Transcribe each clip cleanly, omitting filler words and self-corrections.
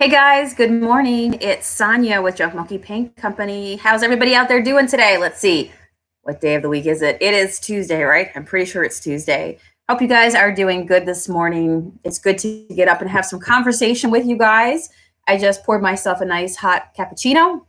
Hey guys, good morning. It's Sonia with Junk Monkey Paint Company. How's everybody out there doing today? Let's see. What day of the week is it? It is Tuesday, right? I'm pretty sure it's Tuesday. Hope you guys are doing good this morning. It's good to get up and have some conversation with you guys. I just poured myself a nice hot cappuccino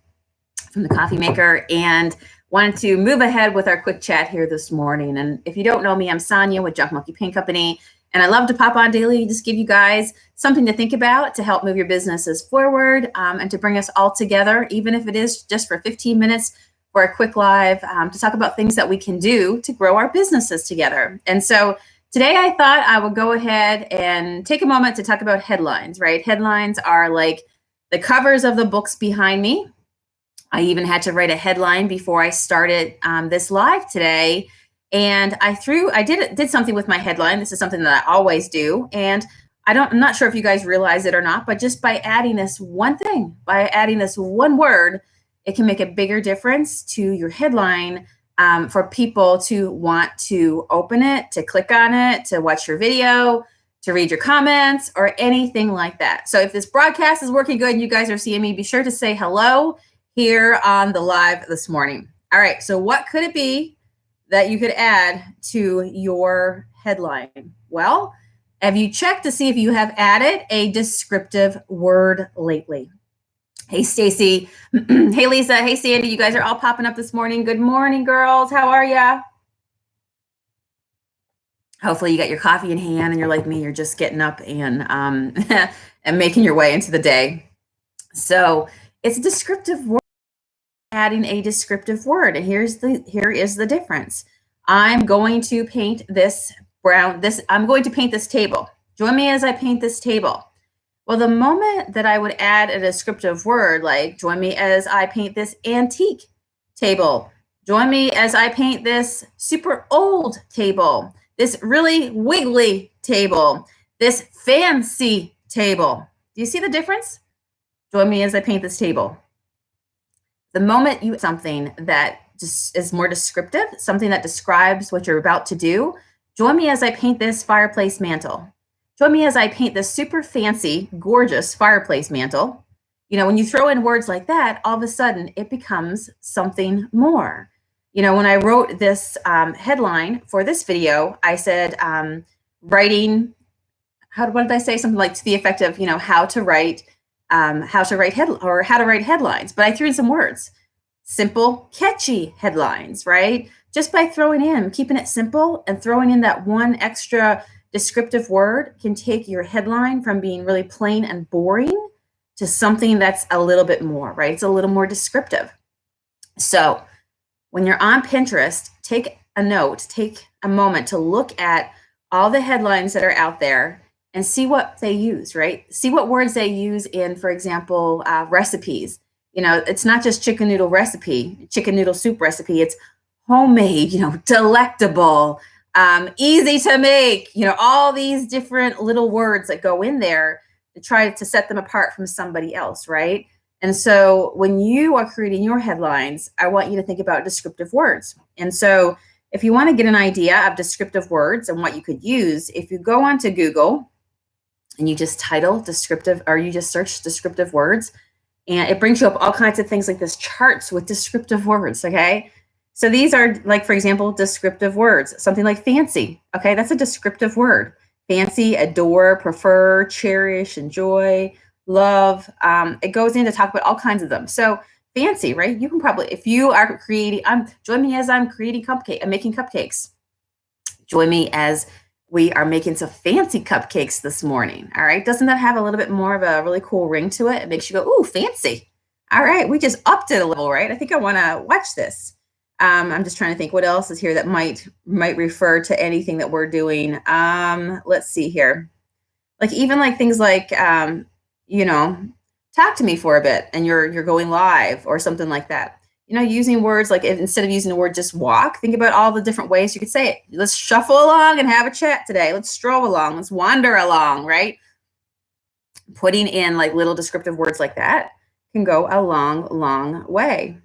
from the coffee maker and wanted to move ahead with our quick chat here this morning. And if you don't know me, I'm Sonia with Junk Monkey Paint Company. And I love to pop on daily, just give you guys something to think about to help move your businesses forward and to bring us all together, even if it is just for 15 minutes for a quick live to talk about things that we can do to grow our businesses together. And so today I thought I would go ahead and take a moment to talk about headlines, right? Headlines are like the covers of the books behind me. I even had to write a headline before I started this live today. And I did something with my headline. This is something that I always do. And I'm not sure if you guys realize it or not, but just by adding this one thing, by adding this one word, it can make a bigger difference to your headline for people to want to open it, to click on it, to watch your video, to read your comments, or anything like that. So if this broadcast is working good and you guys are seeing me, be sure to say hello here on the live this morning. All right, so what could it be that you could add to your headline? Well, have you checked to see if you have added a descriptive word lately? Hey, Stacy. Hey, Lisa. Hey, Sandy. You guys are all popping up this morning. Good morning, girls. How are ya? Hopefully you got your coffee in hand and you're like me. You're just getting up and and making your way into the day. So it's a descriptive word. Adding a descriptive word, and here is the difference. I'm going to paint this I'm going to paint this table. Join me as I paint this table. Well, the moment that I would add a descriptive word, like join me as I paint this antique table, join me as I paint this super old table, this really wiggly table, this fancy table. Do you see the difference? Join me as I paint this table. The moment you something that just is more descriptive, something that describes what you're about to do, join me as I paint this fireplace mantle. Join me as I paint this super fancy, gorgeous fireplace mantle. You know, when you throw in words like that, all of a sudden it becomes something more. You know, when I wrote this headline for this video, I said writing, what did I say? Something like to the effect of, you know, how to write headlines, but I threw in some words, simple, catchy headlines, right? Just by keeping it simple and throwing in that one extra descriptive word can take your headline from being really plain and boring to something that's a little bit more, right? It's a little more descriptive. So when you're on Pinterest, take a moment to look at all the headlines that are out there and see what they use, right? See what words they use in, for example, recipes. You know, it's not just chicken noodle soup recipe. It's homemade, you know, delectable, easy to make, you know, all these different little words that go in there to try to set them apart from somebody else, right? And so when you are creating your headlines, I want you to think about descriptive words. And so if you want to get an idea of descriptive words and what you could use, if you go onto Google and you just search descriptive words, and it brings you up all kinds of things like this, charts with descriptive words, okay? So these are, like, for example, descriptive words, something like fancy, okay? That's a descriptive word. Fancy, adore, prefer, cherish, enjoy, love. It goes in to talk about all kinds of them. So fancy, right? You can probably, if you are creating, join me as I'm making cupcakes. Join me as we are making some fancy cupcakes this morning. All right. Doesn't that have a little bit more of a really cool ring to it? It makes you go, ooh, fancy. All right. We just upped it a little, right? I think I want to watch this. I'm just trying to think what else is here that might refer to anything that we're doing. Let's see here. Like even like things like, you know, talk to me for a bit and you're going live or something like that. You know, using words like instead of using the word just walk, think about all the different ways you could say it. Let's shuffle along and have a chat today. Let's stroll along. Let's wander along, right? Putting in like little descriptive words like that can go a long, long way.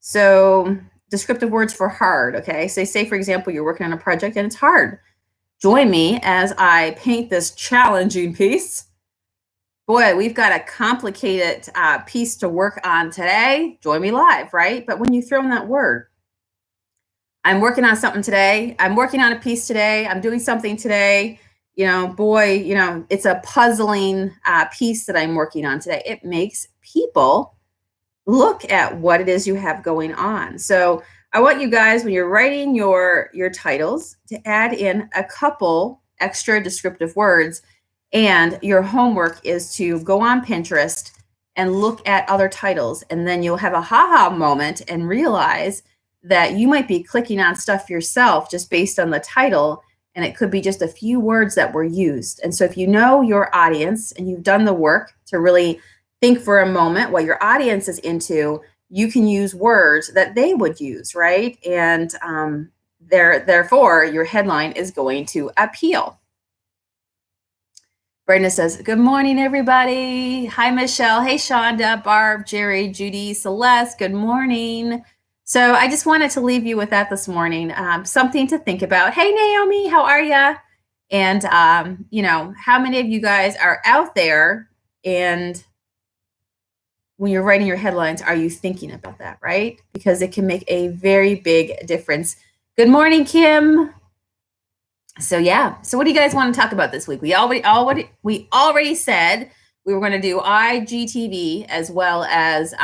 So descriptive words for hard, okay? So say, for example, you're working on a project and it's hard. Join me as I paint this challenging piece. Boy, we've got a complicated piece to work on today. Join me live, right? But when you throw in that word, I'm working on something today. I'm working on a piece today. I'm doing something today. Boy, it's a puzzling piece that I'm working on today. It makes people look at what it is you have going on. So I want you guys, when you're writing your titles, to add in a couple extra descriptive words. And your homework is to go on Pinterest and look at other titles. And then you'll have a ha-ha moment and realize that you might be clicking on stuff yourself just based on the title. And it could be just a few words that were used. And so if you know your audience and you've done the work to really think for a moment what your audience is into, you can use words that they would use, right? And therefore, your headline is going to appeal. Brenda says, good morning, everybody. Hi, Michelle. Hey, Shonda, Barb, Jerry, Judy, Celeste. Good morning. So I just wanted to leave you with that this morning. Something to think about. Hey, Naomi, how are you? And, how many of you guys are out there, and when you're writing your headlines, are you thinking about that, right? Because it can make a very big difference. Good morning, Kim. So yeah. So what do you guys want to talk about this week? We already said we were going to do IGTV as well as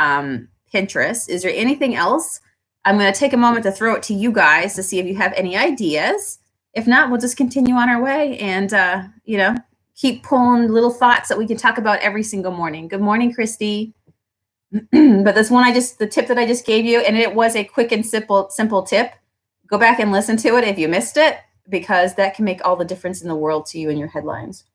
Pinterest. Is there anything else? I'm going to take a moment to throw it to you guys to see if you have any ideas. If not, we'll just continue on our way and keep pulling little thoughts that we can talk about every single morning. Good morning, Christy. But this one, the tip that I just gave you, and it was a quick and simple tip. Go back and listen to it if you missed it, because that can make all the difference in the world to you in your headlines.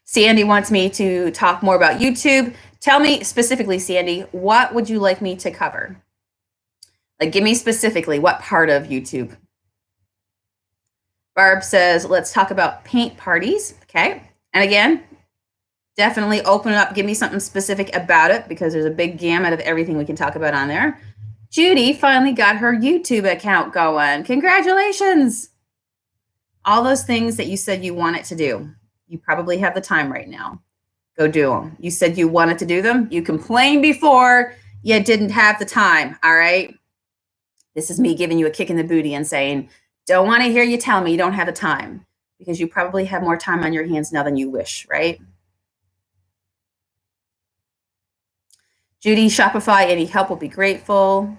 Sandy wants me to talk more about YouTube. Tell me specifically, Sandy, what would you like me to cover? Like, give me specifically what part of YouTube. Barb says, let's talk about paint parties. Okay. And again, definitely open it up. Give me something specific about it, because there's a big gamut of everything we can talk about on there. Judy finally got her YouTube account going. Congratulations. All those things that you said you wanted to do, you probably have the time right now. Go do them. You said you wanted to do them. You complained before you didn't have the time. All right. This is me giving you a kick in the booty and saying, don't want to hear you tell me you don't have the time, because you probably have more time on your hands now than you wish, right? Judy, Shopify, any help will be grateful.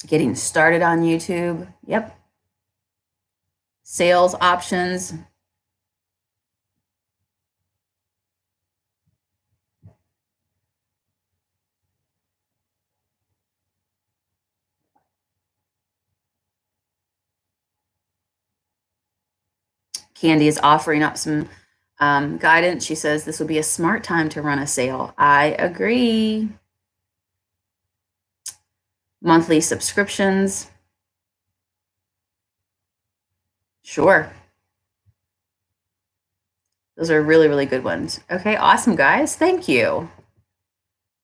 Getting started on YouTube. Yep. Sales options. Candy is offering up some guidance. She says this would be a smart time to run a sale. I agree. Monthly subscriptions. Sure. Those are really, really good ones. Okay, awesome, guys. Thank you.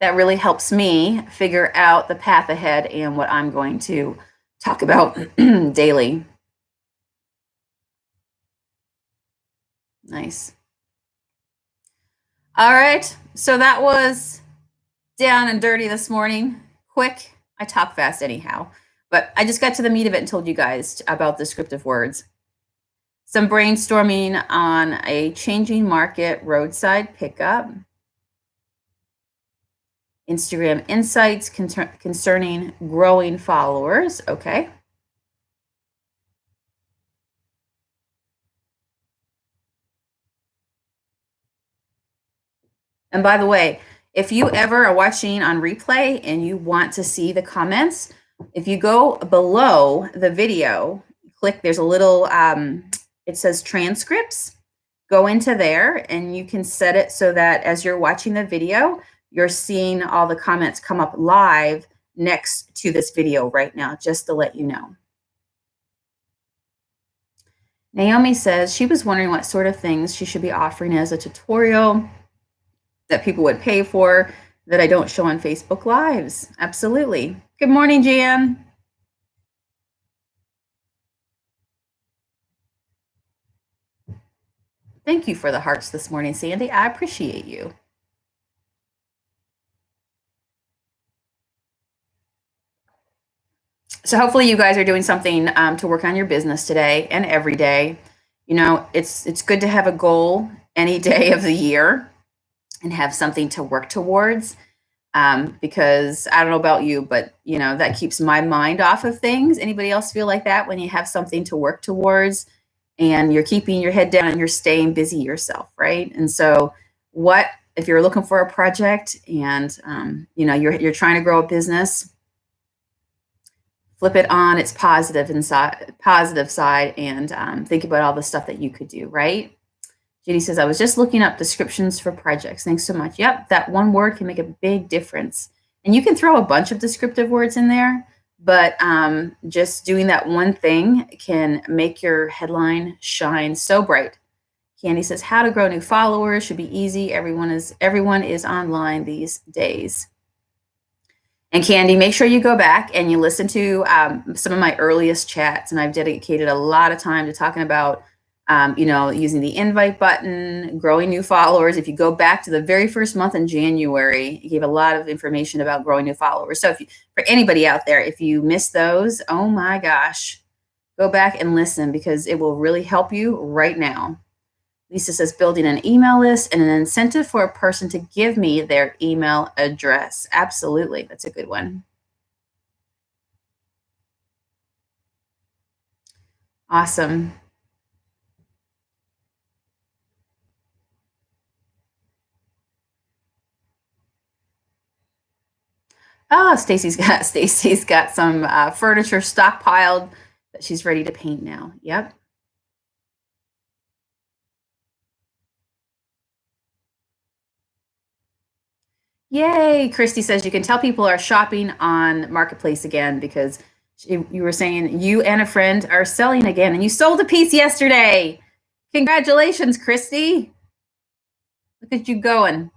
That really helps me figure out the path ahead and what I'm going to talk about daily. Nice. All right, so that was down and dirty this morning. Quick. I talk fast anyhow, but I just got to the meat of it and told you guys about descriptive words. Some brainstorming on a changing market roadside pickup. Instagram insights concerning growing followers. Okay. And by the way, if you ever are watching on replay and you want to see the comments, if you go below the video, click, there's a little, it says transcripts. Go into there and you can set it so that as you're watching the video, you're seeing all the comments come up live next to this video right now, just to let you know. Naomi says she was wondering what sort of things she should be offering as a tutorial that people would pay for. that I don't show on Facebook Lives. Absolutely. Good morning, Jan. Thank you for the hearts this morning, Sandy. I appreciate you. So hopefully you guys are doing something to work on your business today and every day. You know, it's good to have a goal any day of the year and have something to work towards. Because I don't know about you, but you know, that keeps my mind off of things. Anybody else feel like that when you have something to work towards and you're keeping your head down and you're staying busy yourself, right? And so what if you're looking for a project and you know, you're trying to grow a business, flip it on its positive side and think about all the stuff that you could do, right? Judy says, I was just looking up descriptions for projects. Thanks so much. Yep, that one word can make a big difference. And you can throw a bunch of descriptive words in there, but just doing that one thing can make your headline shine so bright. Candy says, how to grow new followers should be easy. Everyone is online these days. And Candy, make sure you go back and you listen to some of my earliest chats. And I've dedicated a lot of time to talking about you know, using the invite button, growing new followers. If you go back to the very first month in January, you gave a lot of information about growing new followers. So for anybody out there, if you missed those, oh my gosh, go back and listen because it will really help you right now. Lisa says, building an email list and an incentive for a person to give me their email address. Absolutely. That's a good one. Awesome. Oh, Stacy's got some furniture stockpiled that she's ready to paint now. Yep. Yay. Christy says you can tell people are shopping on Marketplace again because you were saying you and a friend are selling again and you sold a piece yesterday. Congratulations, Christy. Look at you going.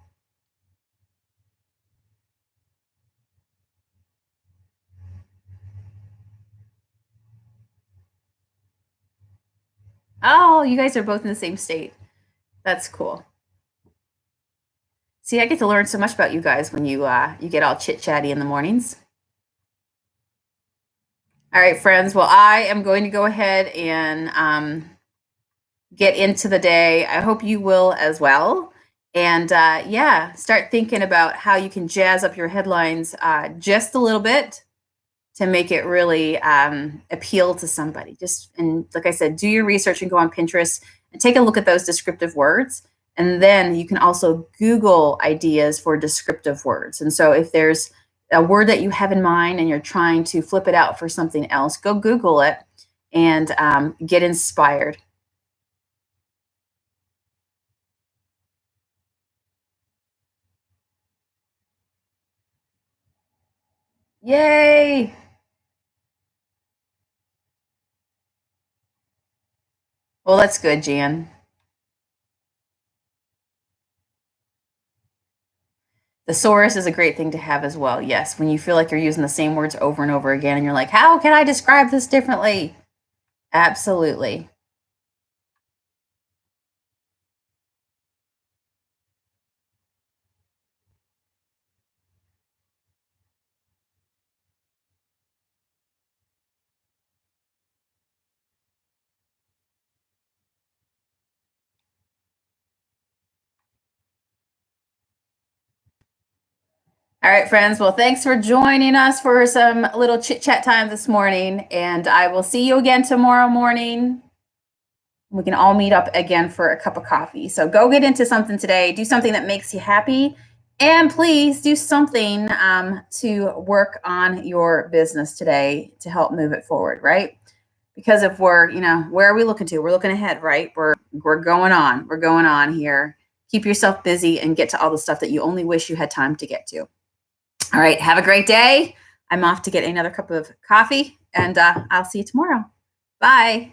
Oh, you guys are both in the same state. That's cool. See, I get to learn so much about you guys when you get all chit-chatty in the mornings. All right, friends. Well, I am going to go ahead and get into the day. I hope you will as well. And yeah, start thinking about how you can jazz up your headlines just a little bit to make it really appeal to somebody. And like I said, do your research and go on Pinterest and take a look at those descriptive words. And then you can also Google ideas for descriptive words. And so if there's a word that you have in mind and you're trying to flip it out for something else, go Google it and get inspired. Yay! Well, that's good, Jan. Thesaurus is a great thing to have as well. Yes, when you feel like you're using the same words over and over again and you're like, how can I describe this differently? Absolutely. All right, friends. Well, thanks for joining us for some little chit chat time this morning. And I will see you again tomorrow morning. We can all meet up again for a cup of coffee. So go get into something today. Do something that makes you happy. And please do something to work on your business today to help move it forward, right? Because if we're, you know, where are we looking to? We're looking ahead, right? We're going on. We're going on here. Keep yourself busy and get to all the stuff that you only wish you had time to get to. All right. Have a great day. I'm off to get another cup of coffee and I'll see you tomorrow. Bye.